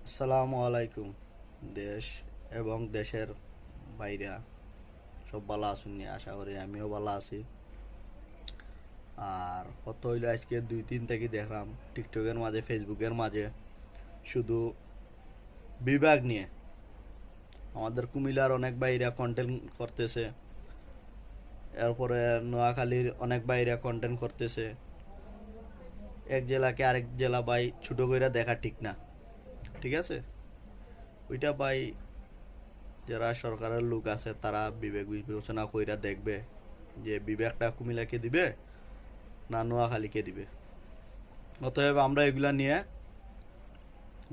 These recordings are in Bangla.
আসসালামু আলাইকুম। দেশ এবং দেশের বাইরে সব ভালো আছেন নি? আশা করি আমিও ভালো আছি। আর কত হইলো আজকে 2-3 থেকে দেখলাম টিকটকের মাঝে, ফেসবুকের মাঝে শুধু বিভাগ নিয়ে আমাদের কুমিল্লার অনেক বাইরা কন্টেন্ট করতেছে, এরপরে নোয়াখালীর অনেক বাইরা কন্টেন্ট করতেছে। এক জেলাকে আরেক জেলা ভাই ছোট কইরা দেখা ঠিক না, ঠিক আছে? ওইটা ভাই যারা সরকারের লোক আছে তারা বিবেক বিবেচনা কইরা দেখবে যে বিবেকটা কুমিল্লাকে দিবে না নোয়াখালীকে দিবে। অতএব আমরা এগুলা নিয়ে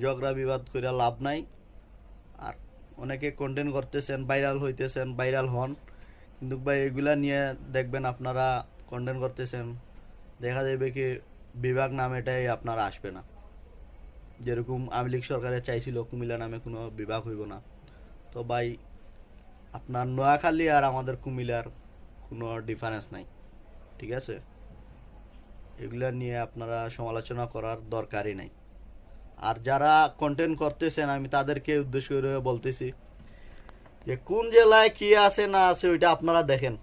ঝগড়া বিবাদ কইরা লাভ নাই। আর অনেকে কন্টেন্ট করতেছেন, ভাইরাল হইতেছেন, ভাইরাল হন, কিন্তু ভাই এগুলা নিয়ে দেখবেন আপনারা কন্টেন্ট করতেছেন, দেখা যাবে কি বিভাগ নাম এটাই আপনারা আসবে না। যেরকম আওয়ামী লীগ সরকারে চাইছিল কুমিল্লা নামে কোনো বিভাগ হইব না। তো ভাই আপনার নোয়াখালী আর আমাদের কুমিল্লার কোনো ডিফারেন্স নাই, ঠিক আছে? এগুলা নিয়ে আপনারা সমালোচনা করার দরকারই নাই। আর যারা কন্টেন্ট করতেছেন আমি তাদেরকে উদ্দেশ্য করে বলতেছি যে কোন জেলায় কি আছে না আছে ওইটা আপনারা দেখেন,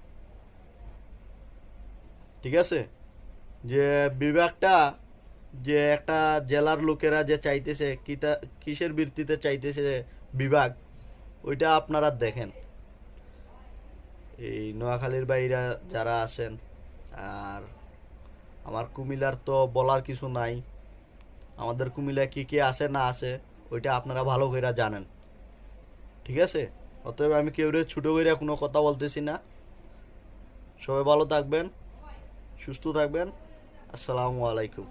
ঠিক আছে? যে বিভাগটা, যে একটা জেলার লোকেরা যে চাইতেছে কিসের ভিত্তিতে চাইতেছে বিভাগ, ওইটা আপনারা দেখেন। এই নোয়াখালীর বাইরা যারা আছেন, আর আমার কুমিল্লার তো বলার কিছু নাই। আমাদের কুমিল্লায় কি কি আছে না আছে ওইটা আপনারা ভালো করে জানেন, ঠিক আছে? অতএব আমি কেউ ছোট করে কোনো কথা বলতেছি না। সবাই ভালো থাকবেন, সুস্থ থাকবেন। আসসালামু আলাইকুম।